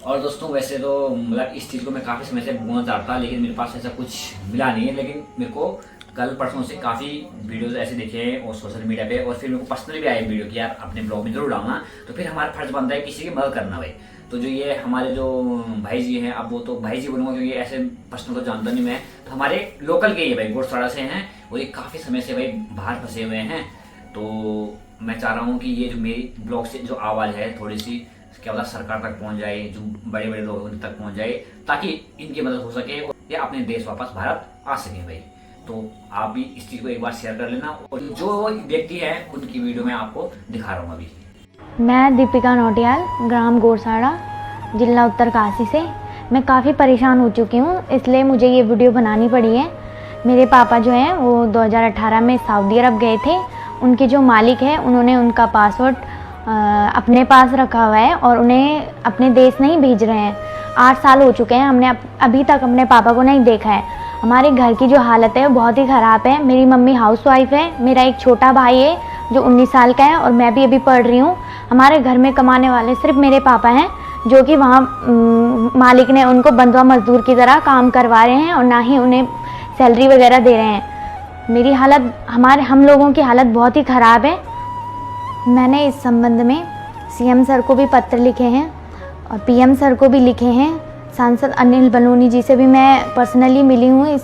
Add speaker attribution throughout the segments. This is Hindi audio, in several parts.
Speaker 1: और दोस्तों वैसे तो मतलब इस चीज़ को मैं काफ़ी समय से बोलना चाहता, लेकिन मेरे पास ऐसा कुछ मिला नहीं है। लेकिन मेरे को कल परसों से काफ़ी वीडियोस ऐसे दिखे हैं और सोशल मीडिया पे, और फिर मेरे को पर्सनली भी आए वीडियो कि यार अपने ब्लॉग में जरूर डालना। तो फिर हमारा फर्ज बनता है किसी की मदद करना भाई। तो जो ये हमारे जो भाई जी हैं, अब वो तो भाई जी बोलूँगा क्योंकि ऐसे पर्सनल तो जानता नहीं मैं, तो हमारे लोकल के ही है भाई, गोरसाड़ा से हैं। और ये काफ़ी समय से भाई बाहर फंसे हुए हैं। तो मैं चाह रहा हूँ कि ये जो मेरी ब्लॉग से जो आवाज़ है थोड़ी सी, क्या पता सरकार तक पहुँच जाए, जो बड़े बड़े लोग उन तक पहुँच जाए, ताकि इनकी मदद हो सके और ये अपने देश वापस भारत आ सके भाई। तो आप भी इस चीज़ को एक बार शेयर कर लेना, और जो व्यक्ति है उनकी वीडियो मैं आपको दिखा रहा हूँ अभी।
Speaker 2: मैं दीपिका नौटियाल, ग्राम गोरसाड़ा, जिला उत्तरकाशी से। मैं काफ़ी परेशान हो चुकी हूँ, इसलिए मुझे ये वीडियो बनानी पड़ी है। मेरे पापा जो हैं वो 2018 में सऊदी अरब गए थे। उनके जो मालिक हैं उन्होंने उनका पासपोर्ट अपने पास रखा हुआ है और उन्हें अपने देश नहीं भेज रहे हैं। 8 साल हो चुके हैं, हमने अभी तक अपने पापा को नहीं देखा है। हमारे घर की जो हालत है वो बहुत ही ख़राब है। मेरी मम्मी हाउसवाइफ है, मेरा एक छोटा भाई है जो 19 साल का है, और मैं भी अभी पढ़ रही हूँ। हमारे घर में कमाने वाले सिर्फ मेरे पापा हैं, जो कि वहाँ मालिक ने उनको बंधुआ मजदूर की तरह काम करवा रहे हैं और ना ही उन्हें सैलरी वगैरह दे रहे हैं। मेरी हालत, हम लोगों की हालत बहुत ही ख़राब है। मैंने इस संबंध में सीएम सर को भी पत्र लिखे हैं और पीएम सर को भी लिखे हैं। सांसद अनिल बलूनी जी से भी मैं पर्सनली मिली हूँ,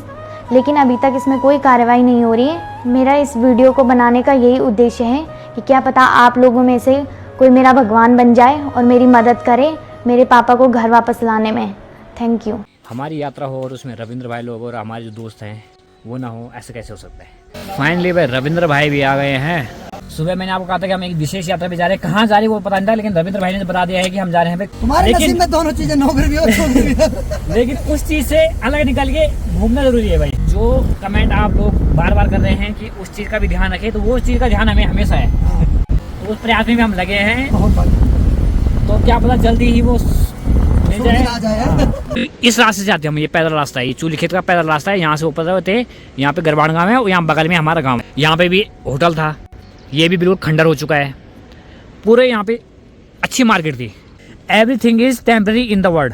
Speaker 2: लेकिन अभी तक इसमें कोई कार्रवाई नहीं हो रही है। मेरा इस वीडियो को बनाने का यही उद्देश्य है कि क्या पता आप लोगों में से कोई मेरा भगवान बन जाए और मेरी मदद करे मेरे पापा को घर वापस लाने में। Thank you.
Speaker 1: हमारी यात्रा हो और उसमें रविंद्र भाई लोग और हमारे जो दोस्त हैं वो ना हो, ऐसे कैसे हो सकता है। फाइनली भाई रविंद्र भाई भी आ गए हैं। सुबह मैंने आपको कहा था कि हम एक विशेष यात्रा पे जा रहे हैं, कहाँ जा रहे हैं वो पता नहीं था, लेकिन रविंद्र भाई ने बता दिया है कि हम जा रहे हैं।
Speaker 3: तुम्हारे नसीब में दोनों चीजें, नौकरी भी और छोकरी भी।
Speaker 1: लेकिन उस चीज से अलग निकल के घूमना जरूरी है भाई। जो कमेंट आप लोग बार बार कर रहे हैं कि उस चीज का भी ध्यान रखें, तो वो चीज का ध्यान हमें हमेशा है। तो उस प्रयास में भी हम लगे हैं, तो क्या पता जल्दी ही वो मिल जाए। इस रास्ते से जाते हैं हम, ये पैदल रास्ता है, ये चूली खेत का पैदल रास्ता है। यहाँ से ऊपर होते, यहाँ पे गरबान गाँव है, यहाँ बगल में हमारा गाँव है। यहाँ पे भी होटल था, ये भी बिल्कुल खंडर हो चुका है। पूरे यहाँ पे अच्छी मार्केट थी। Everything is temporary in the world,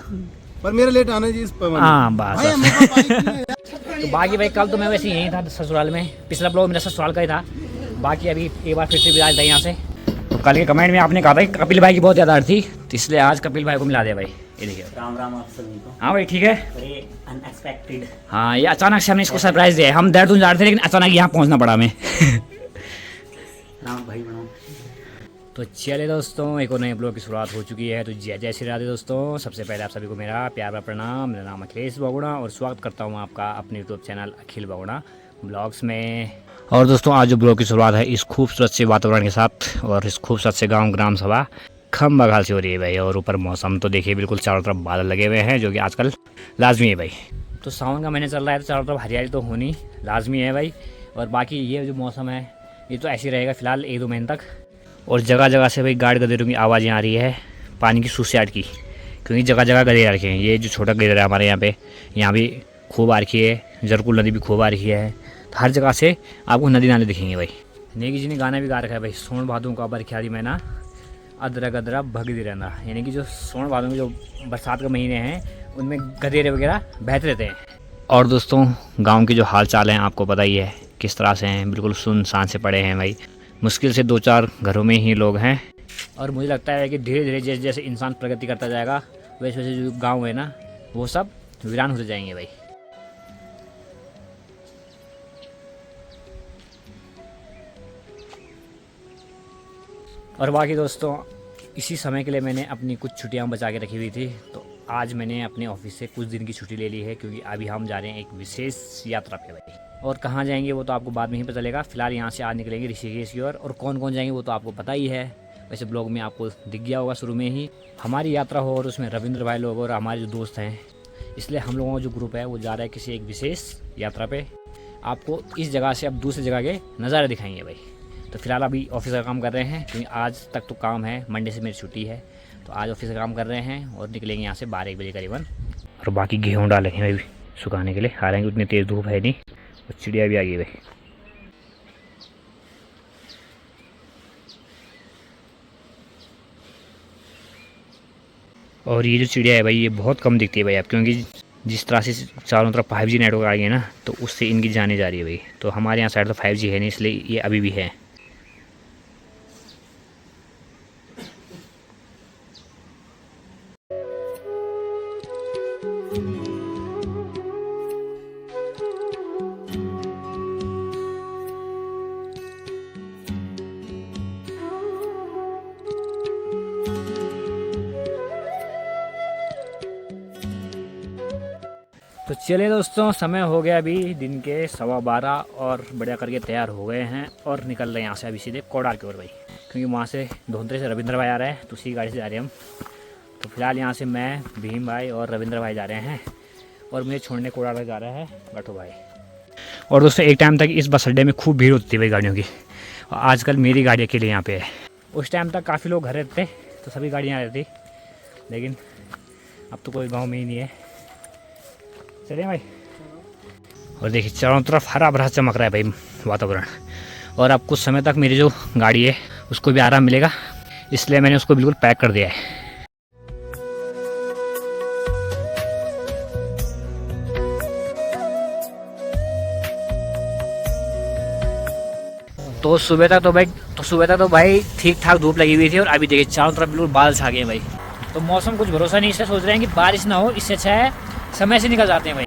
Speaker 3: पर मेरा लेट आना जी।
Speaker 1: हाँ बस। तो बाकी भाई कल तो मैं वैसे यहीं था ससुराल में, पिछला ब्लॉग मेरा ससुराल का ही था। बाकी अभी एक बार फिर से विदाई था यहाँ से। तो कल के कमेंट में आपने कहा था कि कपिल भाई की बहुत ज़्यादा थी, तो इसलिए आज कपिल भाई को मिला दिया भाई। ये देखिए,
Speaker 4: राम राम आप सभी को।
Speaker 1: हाँ भाई ठीक है।
Speaker 4: बड़े अनएक्सपेक्टेड।
Speaker 1: हाँ ये अचानक से हमने इसको सरप्राइज दिया है। हम देहरादून जा रहे थे, लेकिन अचानक यहाँ पहुँचना पड़ा हमें।
Speaker 4: राम भाई बनाओ।
Speaker 1: तो चलिए दोस्तों, एक और नए ब्लॉग की शुरुआत हो चुकी है। तो जय श्री राधे दोस्तों। सबसे पहले आप सभी को मेरा प्यार भरा प्रणाम। मेरा नाम अखिलेश बगुड़ा और स्वागत करता हूँ आपका अपने यूट्यूब चैनल अखिल बगुड़ा ब्लॉग्स में। और दोस्तों आज जो ब्लॉग की शुरुआत है इस खूबसूरत से वातावरण के साथ और इस खूबसूरत से गाँव ग्राम सभा खम बघाल से हो रही है भाई। और ऊपर मौसम तो देखिए बिल्कुल चारों तरफ बादल लगे हुए हैं, जो कि आजकल लाजमी है भाई। तो सावन का महीना चल रहा है, तो चारों तरफ हरियाली तो होनी लाजमी है भाई। और बाकी ये जो मौसम है ये तो ऐसे ही रहेगा फिलहाल 1-2 महीने तक। और जगह जगह से भाई गाड़ गधेरों की आवाज़ें आ रही है, पानी की सुसियाट की, क्योंकि जगह जगह गधेरे रखे हैं। ये जो छोटा गधेरा है हमारे यहाँ पे, यहाँ भी खूब आ रखी है। जरकुल नदी भी खूब आ रखी है। तो हर जगह से आपको नदी नाले दिखेंगे भाई। नेगी जी ने गाना भी गा रखा है भाई, सोन भादों का बरख्याली महीना अदरा गदरा भगदी रहना। यानी कि जो सोन भादों में जो बरसात के महीने हैं उनमें गधेरे वगैरह बहते रहते हैं। और दोस्तों गाँव के जो हाल चाल हैं आपको पता ही है किस तरह से हैं, बिल्कुल सुनसान से पड़े हैं भाई। मुश्किल से 2-4 घरों में ही लोग हैं। और मुझे लगता है कि धीरे धीरे जैसे जैसे इंसान प्रगति करता जाएगा वैसे वैसे जो गांव है ना वो सब वीरान होते जाएंगे भाई। और बाकी दोस्तों इसी समय के लिए मैंने अपनी कुछ छुट्टियां बचा के रखी हुई थी, तो आज मैंने अपने ऑफिस से कुछ दिन की छुट्टी ले ली है, क्योंकि अभी हम जा रहे हैं एक विशेष यात्रा पे भाई। और कहाँ जाएंगे वो तो आपको बाद में ही पता चलेगा। फिलहाल यहाँ से आज निकलेंगे ऋषिकेश की ओर, और कौन कौन जाएंगे वो तो आपको पता ही है। वैसे ब्लॉग में आपको दिख गया होगा शुरू में ही। हमारी यात्रा हो और उसमें रविंद्र भाई लोग और हमारे जो दोस्त हैं, इसलिए हम लोगों का जो ग्रुप है वो जा रहा है किसी एक विशेष यात्रा पे। आपको इस जगह से अब दूसरी जगह के नज़ारे दिखाएंगे भाई। तो फिलहाल अभी ऑफिस का काम कर रहे हैं, क्योंकि आज तक तो काम है, मंडे से मेरी छुट्टी है। तो आज ऑफिस का काम कर रहे हैं और निकलेंगे यहाँ से 12-1 बजे करीबन। और बाकी गेहूँ डालेंगे भाई सुखाने के लिए। हालांकि उतनी तेज़ धूप है नहीं, और चिड़िया भी आ गई भाई। और ये जो चिड़िया है भाई ये बहुत कम दिखती है भाई अब, क्योंकि जिस तरह से चारों तरफ 5G नेटवर्क आ गई है ना, तो उससे इनकी जाने जा रही है भाई। तो हमारे यहाँ साइड तो 5G है नहीं, इसलिए ये अभी भी है। तो चलिए दोस्तों, समय हो गया अभी दिन के 12:15 और बढ़िया करके तैयार हो गए हैं और निकल रहे हैं यहाँ से अभी सीधे कोडार की ओर भाई, क्योंकि वहाँ से धोंतरे से रविंद्र भाई आ रहा है, तो उसी गाड़ी से जा रहे हैं हम। तो फिलहाल यहाँ से मैं, भीम भाई और रविंद्र भाई जा रहे हैं, और मुझे छोड़ने कोडार तक जा रहा है गठू भाई। और दोस्तों एक टाइम तक इस बस अड्डे में खूब भीड़ होती थी भाई गाड़ियों की, और आजकल मेरी गाड़ी अकेले यहाँ पे है। उस टाइम तक काफ़ी लोग घर रहते तो सभी गाड़ियाँ आ रहती, लेकिन अब तो कोई गाँव में ही नहीं है। चलिए भाई। और देखिए चारों तरफ हरा भरा चमक रहा है भाई वातावरण, और अब कुछ समय तक मेरी जो गाड़ी है उसको भी आराम मिलेगा, इसलिए मैंने उसको बिल्कुल पैक कर दिया है। तो सुबह तक तो भाई ठीक ठाक धूप लगी हुई थी, और अभी देखिए चारों तरफ बिल्कुल बादल छा गए हैं भाई। तो मौसम कुछ भरोसा नहीं, इससे सोच रहे हैं कि बारिश ना हो, इससे अच्छा है समय से निकल जाते हैं भाई।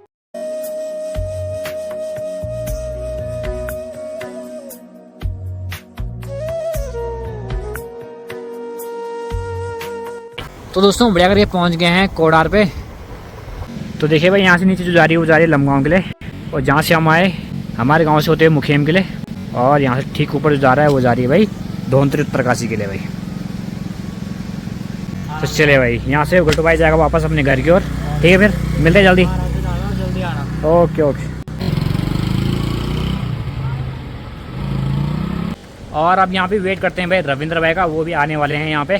Speaker 1: तो दोस्तों बढ़िया करके पहुंच गए हैं कोडार पे। तो देखिए भाई यहाँ से नीचे जो जा रही है वो जा रही है लमगांव के लिए, और जहाँ से हम आए हमारे गांव से होते हुए मुखेम के लिए, और यहाँ से ठीक ऊपर जो जा रहा है वो जा रही है भाई धोंतरी उत्तरकाशी के लिए भाई। तो चले भाई यहाँ से गट्टू भाई जाएगा वापस अपने घर की ओर। ठीक है, फिर मिलते हैं जल्दी आना। Okay okay. और अब यहाँ पे वेट करते हैं भाई रविंद्र भाई का, वो भी आने वाले हैं यहाँ पे।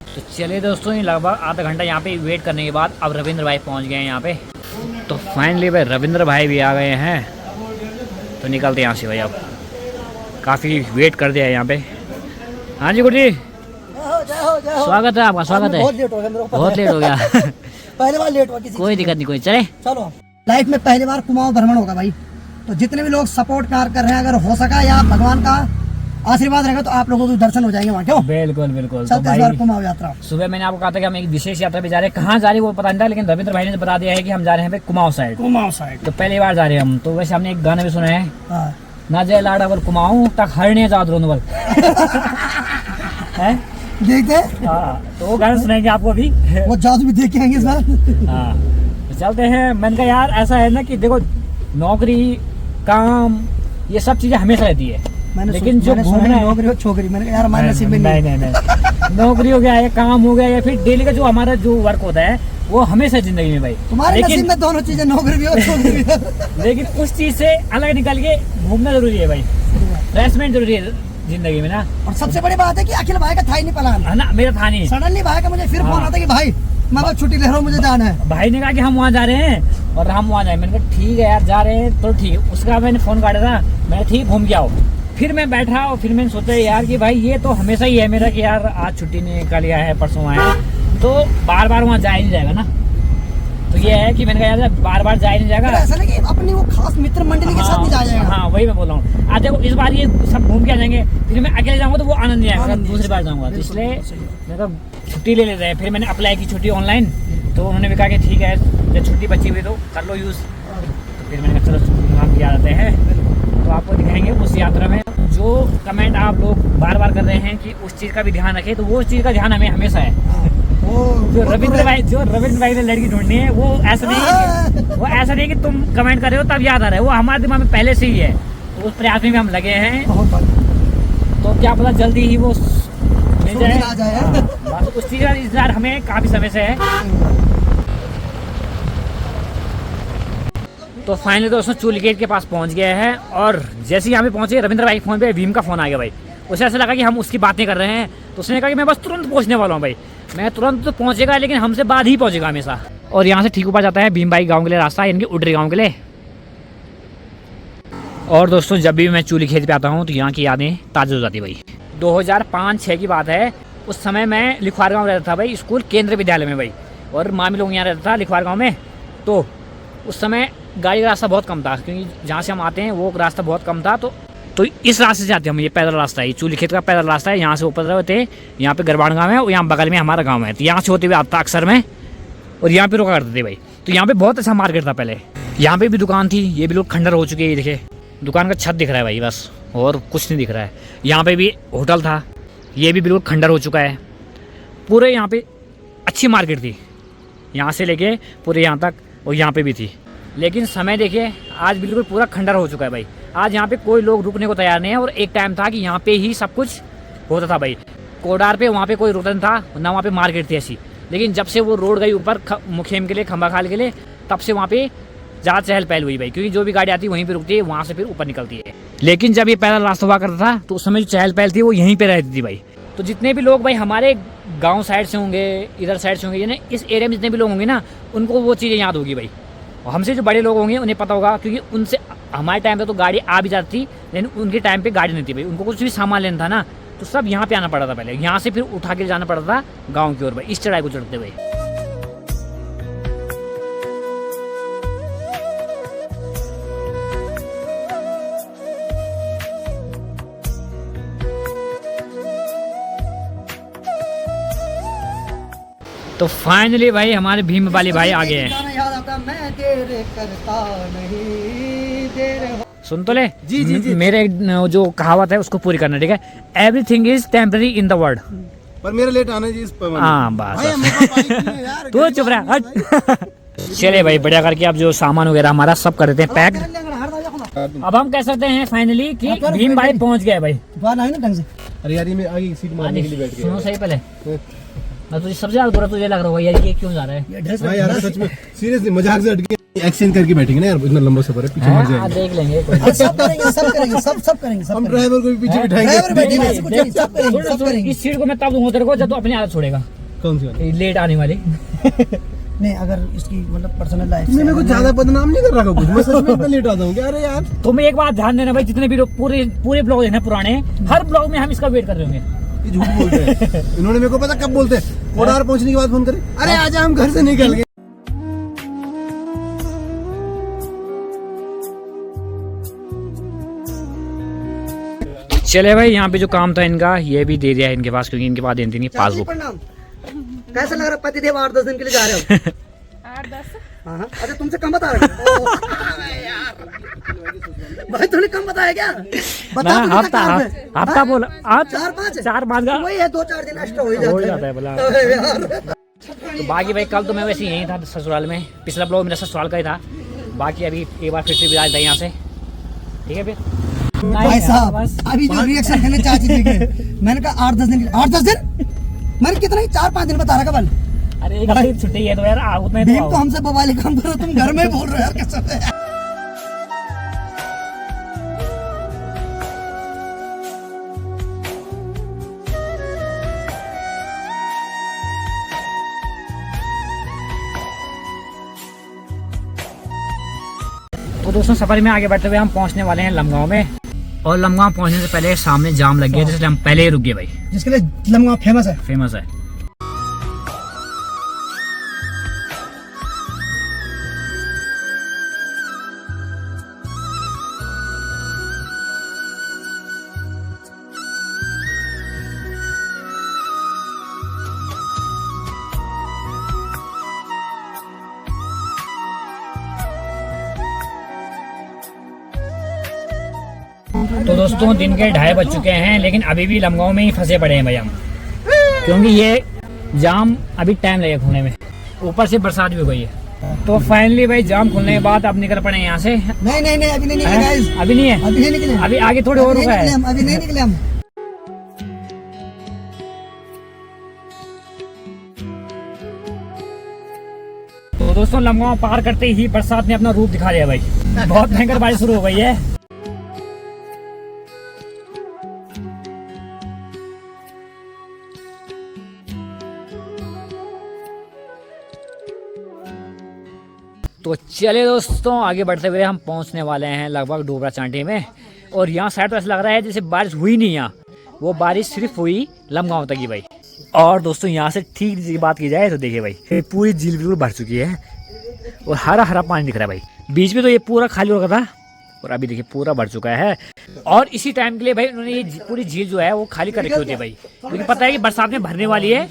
Speaker 1: तो चलिए दोस्तों, ये लगभग आधा घंटा यहाँ पे वेट करने के बाद अब रविंद्र भाई पहुँच गए हैं यहाँ पे। तो फाइनली भाई रविंद्र भाई भी आ गए हैं, तो निकलते हैं यहाँ से भाई। अब काफ़ी वेट कर दिया है यहाँ पे। हाँ जी गुरु जी, स्वागत है आपका, स्वागत है।
Speaker 3: बहुत लेट हो गया मेरे को,
Speaker 1: बहुत लेट हो गया।
Speaker 3: पहली बार लेट हुआ किसी
Speaker 1: कोई दिक्कत नहीं, कोई चले।
Speaker 3: चलो, लाइफ में पहली बार कुमाऊं भ्रमण होगा भाई, तो जितने भी लोग सपोर्ट कार कर रहे हैं, अगर हो सका या भगवान का आशीर्वाद रहेगा तो आप लोगों को दर्शन हो जाएंगे वहाँ। क्यों?
Speaker 1: बिल्कुल बिल्कुल। तो
Speaker 3: चलते इस बार कुमाऊं यात्रा।
Speaker 1: सुबह मैंने आपको कहा था कि हम एक विशेष यात्रा पे जा रहे हैं, कहाँ जा रहे हैं वो पता नहीं था, लेकिन रविंद्र भाई ने बता दिया है कि हम जा रहे हैं कुमाऊं साइड।
Speaker 3: कुमाऊं साइड
Speaker 1: तो पहली बार जा रहे हैं हम। तो वैसे हमने एक गाना भी सुना है,
Speaker 3: हाँ।
Speaker 1: ना जय लाड़ा बल कुमाऊं तक हरने जा बल। है
Speaker 3: देखते
Speaker 1: हाँ, तो वो गाना सुनाएंगे आपको अभी।
Speaker 3: वो जादू भी देख के आएंगे इस बार।
Speaker 1: हाँ, तो चलते हैं। मैंने कहा यार ऐसा है ना कि देखो नौकरी काम ये सब चीजें हमेशा रहती है, लेकिन जो घूमना है
Speaker 3: नौकरी हो छोकरी, मैंने कहा यार हमारे नसीब में
Speaker 1: नहीं नौकरी हो गया या काम हो गया या फिर डेली का जो हमारा जो वर्क होता है वो हमेशा जिंदगी में भाई।
Speaker 3: तुम्हारे नसीब में दोनों चीजें, नौकरी भी हो छोकरी भी हो।
Speaker 1: लेकिन उस चीज से अलग निकल के घूमना जरूरी है भाई, फ्रेशमेंट जरूरी है जिंदगी में ना।
Speaker 3: और सबसे बड़ी बात है कि अखिल भाई का था ही नहीं प्लान,
Speaker 1: है ना, मेरा था नहीं।
Speaker 3: सडनली भाई का मुझे फिर फोन आता कि भाई मैं बस छुट्टी ले रहा हूँ, मुझे जाना है।
Speaker 1: भाई ने कहा कि हम वहाँ जा रहे हैं और हम वहाँ जाए। मैंने कहा ठीक है यार जा रहे हैं तो ठीक है। उसका मैंने फोन काटा था, मैं ठीक घूम के आओ। फिर मैं बैठा और फिर मैंने सोचा यार कि भाई ये तो हमेशा ही है मेरा कि यार आज छुट्टी निकाल लिया है, परसों आया, तो बार बार वहाँ जाया नहीं जाएगा ना। तो ये है कि मैंने कहा यार बार बार जाया नहीं जाएगा,
Speaker 3: ऐसा नहीं कि अपनी वो खास मित्र मंडली के साथ नहीं जाया जाएगा।
Speaker 1: हाँ वही मैं बोल रहा हूँ। आज देखो इस बार ये सब घूम के आ जाएंगे, फिर मैं अकेले जाऊँगा तो वो आनंद नहीं आएगा, दूसरी बार जाऊँगा। तो इसलिए मैं तो छुट्टी ले लेते हैं। फिर मैंने अप्लाई की छुट्टी ऑनलाइन, तो उन्होंने भी कहा कि ठीक है जब छुट्टी बची हुई तो कर लो यूज़। तो फिर मैंने कहा चलो हम भी आ जाते हैं, तो आपको दिखाएंगे उस यात्रा में। जो कमेंट आप लोग बार बार कर रहे हैं कि उस चीज़ का भी ध्यान रखें, तो वो चीज़ का ध्यान हमें हमेशा है। जो रविंद्र भाई ने लड़की ढूंढनी है वो ऐसा नहीं कि तुम कमेंट कर रहे हो तब याद आ रहा है, वो हमारे दिमाग में पहले से ही है। तो उस प्रयास में भी हम लगे हैं, तो क्या पता जल्दी ही वो मिल जाए। बस उस चीज़ का इंतजार हमें काफ़ी समय से है। तो फाइनली दोस्तों चूल गेट के पास पहुंच गया है, और जैसे ही यहाँ पे पहुंचे रविंद्र भाई के फोन पे भीम का फोन आ गया भाई। उसे ऐसा लगा कि हम उसकी बातें कर रहे हैं, तो उसने कहा कि मैं बस तुरंत पहुंचने वाला हूँ भाई। मैं तुरंत तो पहुंचेगा लेकिन हमसे बाद ही पहुंचेगा हमेशा। और यहाँ से ठीक ऊपर जाता है भीमबाई गांव के लिए रास्ता, यानी कि उडरी गांव के लिए। और दोस्तों जब भी मैं चूली खेत पे आता हूँ तो यहाँ की यादें ताज़ा हो जाती है भाई। 2005-06 की बात है, उस समय मैं लिखवार गाँव रहता था भाई, स्कूल केंद्र विद्यालय में भाई, और मामी लोग यहाँ रहता था लिखवार गाँव में। तो उस समय गाड़ी का रास्ता बहुत कम था, क्योंकि जहाँ से हम आते हैं वो रास्ता बहुत कम था। तो इस रास्ते से आते हम, ये पैदल रास्ता है, चूली खेत का पैदल रास्ता है। यहाँ से ऊपर होते हैं, यहाँ पे गरबान गाँव है और यहाँ बगल में हमारा गाँव है। तो यहाँ से होते हुए आता अक्सर में, और यहाँ पे रुका करते थे भाई। तो यहाँ पे बहुत अच्छा मार्केट था पहले, यहाँ पे भी दुकान थी, ये भी लोग खंडर हो चुके हैं। ये देखिए दुकान का छत दिख रहा है भाई बस, और कुछ नहीं दिख रहा है। यहाँ पे भी होटल था, ये भी बिल्कुल खंडर हो चुका है। पूरे यहाँ पे अच्छी मार्केट थी, यहाँ से लेके पूरे यहाँ तक, और यहाँ पे भी थी। लेकिन समय देखिए आज बिल्कुल पूरा खंडर हो चुका है भाई। आज यहाँ पे कोई लोग रुकने को तैयार नहीं है। और एक टाइम था कि यहाँ पे ही सब कुछ होता था भाई, कोडार पे, वहाँ पे कोई रुकन था ना, वहाँ पे मार्केट थी ऐसी। लेकिन जब से वो रोड गई ऊपर मुखेम के लिए, खंबा खाल के लिए, तब से वहाँ पे ज़्यादा चहल पहल हुई भाई, क्योंकि जो भी गाड़ी आती है वहीं पे रुकती है, वहाँ से फिर ऊपर निकलती है। लेकिन जब ये पैदल रास्ता हुआ करता था तो उस समय जो चहल पहल थी वो यहीं पे रहती थी भाई। तो जितने भी लोग भाई हमारे गांव साइड से होंगे, इधर साइड से होंगे, यानी इस एरिया में जितने भी लोग होंगे ना, उनको वो चीज़ें याद होगी भाई। और हमसे जो बड़े लोग होंगे उन्हें पता होगा, क्योंकि उनसे हमारे टाइम पे तो गाड़ी आ भी जाती थी, लेकिन उनके टाइम पे गाड़ी नहीं थी भाई। उनको कुछ भी सामान लेना था ना, तो सब यहाँ पे आना पड़ा था पहले, यहाँ से फिर उठा के जाना पड़ता था गाँव की ओर भाई, इस चढ़ाई को चढ़ते हुए। तो फाइनली भाई हमारे भीम वाली भाई आ गए हैं।
Speaker 3: गाना याद आता, मैं तेरे करता नहीं देर।
Speaker 1: सुन तो ले,
Speaker 3: जी।
Speaker 1: मेरे जो कहावत है उसको पूरी करना, ठीक है। Everything is temporary in the world.
Speaker 5: पर मेरा लेट आना जी इस पर।
Speaker 1: हाँ बस
Speaker 5: भाई हमें तो बाइक नहीं है यार।
Speaker 1: तू चुप रहा, हट। चले भाई बढ़िया करके अब जो सामान वगैरह हमारा सब कर देते हैं पैक। अब हम कह सकते हैं फाइनली कि भीम भाई पहुंच गए भाई।
Speaker 3: बात आई ना ढंग से।
Speaker 5: अरे यार ये मैं आगे सीट मारने के लिए बैठ
Speaker 1: सुनो
Speaker 5: गया।
Speaker 1: सही पहले, मैं तुझे सबसे ज्यादा बुरा तुझे लग रहा होगा यार, ये क्यों जा रहा है?
Speaker 3: ये ड्रेस
Speaker 5: हाँ यार सच में सीरियसली मजाक से हटके एक्सचेंज करके बैठेंगे ना यार, इतना लंबा सफर है, पीछे मर
Speaker 1: हाँ,
Speaker 5: जाएंगे।
Speaker 1: देख लेंगे कोई
Speaker 3: सब करेंगे, सब करेंगे, सब करेंगे, सब
Speaker 5: हम
Speaker 3: करेंगे।
Speaker 5: ड्राइवर को भी पीछे बिठाएंगे।
Speaker 3: ड्राइवर बैठेंगे, ऐसे कुछ नहीं, सब करेंगे,
Speaker 1: सुन,
Speaker 3: सब
Speaker 1: सुन,
Speaker 3: करेंगे।
Speaker 1: इस सीट को मैं तब दूंगा तेरे को जब तू अपनी आदत छोड़ेगा,
Speaker 5: कौन सी वाली?
Speaker 1: ये लेट आने वाली।
Speaker 3: नहीं, अगर इसकी मतलब पर्सनल लाइफ
Speaker 5: तुमने मेरे को ज्यादा बदनाम नहीं कर रखा कुछ, मैं सच में इतना लेट आता हूँ क्या? अरे यार
Speaker 1: तुम एक बात ध्यान देना भाई, जितने भी लोग पूरे ब्लॉग देखना पुराने, हर ब्लॉग में हम इसका वेट कर रहे होंगे।
Speaker 5: ये झूठ बोलते हैं। इन्होंने मेरे को पता कब बोलते हैं, कोडार पहुंचने के बाद फोन करे, अरे आजा हम घर से निकल गए।
Speaker 1: चले भाई यहाँ पे जो काम था इनका ये भी दे दिया है इनके पास, क्योंकि इनके पास देनी थी पासबुक।
Speaker 3: प्रणाम। कैसा लग रहा पति देव 8-10 दिन के लिए जा रहे हो?
Speaker 6: 8-10
Speaker 3: हाँ, अच्छा तुमसे कम बता रहे हो? भाई तूने कम बताया क्या?
Speaker 1: ना
Speaker 3: बता तू
Speaker 1: हफ्ता
Speaker 3: कितना काम है?
Speaker 1: हफ्ता
Speaker 3: हाँ?
Speaker 1: बोला आज
Speaker 3: 4-5
Speaker 1: 4-5 का
Speaker 3: वही है, 2-4 दिन एक्स्ट्रा
Speaker 1: हो जाता है बोला।
Speaker 3: अबे यार।
Speaker 1: तो बाकी भाई कल तो मैं वैसे यहीं था ससुराल में, पिछला ब्लॉग मेरा ससुराल का ही था। बाकी अभी एक बार फिर से विदा था यहाँ से, ठीक है फिर।
Speaker 3: भाई साहब अभी जो रिएक्शन करने चाची देखे, मैंने कहा 8-10 दिन 8-10 दिन, मैंने कितना ही 4-5 दिन बता रखा बल।
Speaker 1: अरे एक हफ्ते की छुट्टी है तो यार उतना ही
Speaker 3: भीम
Speaker 1: तो
Speaker 3: तो
Speaker 1: आओ।
Speaker 3: हमसे बवाली काम करो, तुम घर में बोल रहे हो यार कैसे?
Speaker 1: तो दोस्तों सफर में आगे बढ़ते हुए हम पहुंचने वाले हैं लमगांव में, और लमगांव पहुंचने से पहले सामने जाम लग गया, जिसलिए हम पहले ही रुक गए भाई।
Speaker 3: जिसके लिए लमगांव फेमस है।
Speaker 1: फेमस है। तो दोस्तों दिन के 2:30 बज चुके हैं, लेकिन अभी भी लमगांव में ही फंसे पड़े हैं भाई हम, क्योंकि ये जाम अभी टाइम लगेगा खुलने में, ऊपर से बरसात भी हो गई है। तो फाइनली भाई जाम खुलने के बाद अब निकल पड़े हैं यहाँ से।
Speaker 3: नहीं अभी नहीं निकले गाइस,
Speaker 1: अभी नहीं है,
Speaker 3: अभी नहीं निकले,
Speaker 1: अभी आगे थोड़ी और रुका है।
Speaker 3: अभी नहीं निकले हम।
Speaker 1: तो दोस्तों लमगांव पार करते ही बरसात ने अपना रूप दिखा दिया भाई, बहुत भयंकर बारिश शुरू हो गई है। तो चले दोस्तों, आगे बढ़ते हुए हम पहुंचने वाले हैं लगभग डोबरा चांटी में। और यहाँ साइड तो ऐसा लग रहा है जैसे बारिश हुई नहीं, यहाँ वो बारिश सिर्फ हुई लमगांव तक ही भाई। और दोस्तों यहाँ से ठीक की बात की जाए तो देखिए भाई, पूरी झील बिल्कुल भर चुकी है और हरा हरा पानी दिख रहा है भाई। बीच में तो ये पूरा खाली हो गया था और अभी देखिए पूरा भर चुका है। और इसी टाइम के लिए भाई उन्होंने ये पूरी झील जो है वो खाली कर रखी होती है भाई, क्योंकि पता है कि बरसात में भरने वाली है।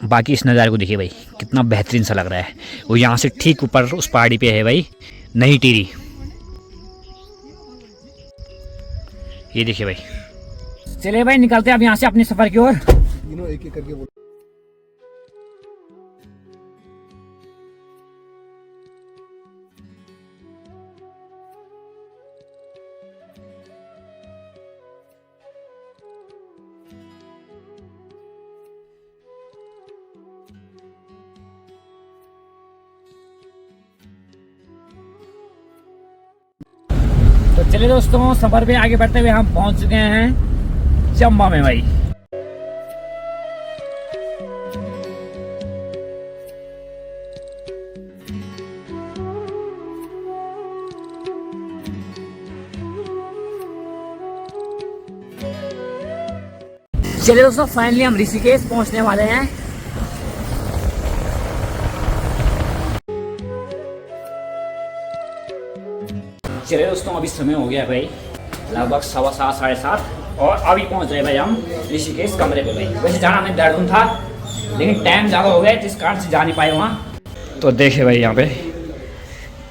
Speaker 1: बाकी इस नज़ारे को देखिए भाई, कितना बेहतरीन सा लग रहा है। वो यहाँ से ठीक ऊपर उस पहाड़ी पे है भाई नई टिहरी, ये देखिए भाई। चलिए भाई निकलते हैं अब यहाँ से अपने सफर की ओर।
Speaker 5: एक एक करके बोलो।
Speaker 1: तो चलिए दोस्तों, सफर पे आगे बढ़ते हुए हम पहुंच चुके हैं चंबा में भाई। चलिए दोस्तों, फाइनली हम ऋषिकेश पहुंचने वाले हैं। चलिए दोस्तों, अभी समय हो गया भाई लगभग 7:15 7:30 और अभी पहुंच रहे भाई हम ऋषिकेश कमरे पे भाई। वैसे जाना हमें देहरादून था लेकिन टाइम ज़्यादा हो गया जिस कारण से जा नहीं पाए वहाँ। तो देखिए भाई यहाँ पे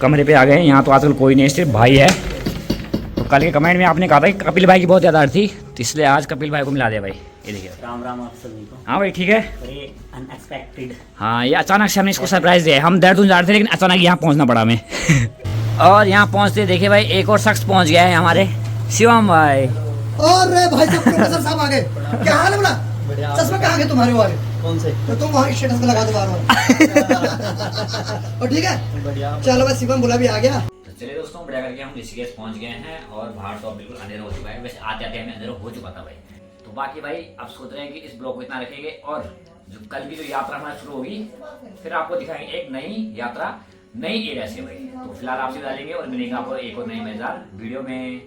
Speaker 1: कमरे पे आ गए। यहाँ तो आजकल कोई नहीं, सिर्फ भाई है। तो कल के कमेंट में आपने कहा था कि कपिल भाई की बहुत ज़्यादा थी, तो इसलिए आज कपिल भाई को मिला दिया भाई। ये देखिए।
Speaker 4: राम राम आप सभी को।
Speaker 1: हाँ भाई ठीक है।
Speaker 4: बड़े अनएक्सपेक्टेड।
Speaker 1: हाँ, ये अचानक से हमने इसको सरप्राइज दिया। हम देहरादून जा रहे थे लेकिन अचानक यहाँ पहुँचना पड़ा हमें। और यहाँ पहुँचते देखिए भाई एक और शख्स पहुँच गया है हमारे, शिवम भाई।
Speaker 3: और भाई साहब प्रोफेसर साहब आ गए, क्या हाल है बोला? चश्मा कहाँ गए तुम्हारे वाले?
Speaker 5: कौन से?
Speaker 3: तो तुम वहाँ स्टेटस पे लगा दो बार बार। और ठीक है,
Speaker 5: बढ़िया।
Speaker 3: चलो भाई शिवम बोला भी आ गया।
Speaker 1: तो चलिए दोस्तों, बढ़िया करके हम ऋषिकेश पहुंच गए हैं और बाहर तो अब बिल्कुल अंधेरा हो चुका है। वैसे आते आते हमें अंधेरा हो चुका था भाई। तो बाकी भाई अब सोच रहे हैं कि इस ब्लॉग को इतना रखेंगे और जो कल की जो यात्रा हमारी शुरू होगी फिर आपको दिखाएंगे एक नई यात्रा नई एरिया से भाई। तो फिलहाल आपसे डालेंगे और मिलेंगे आपको एक और नई मजेदार वीडियो में।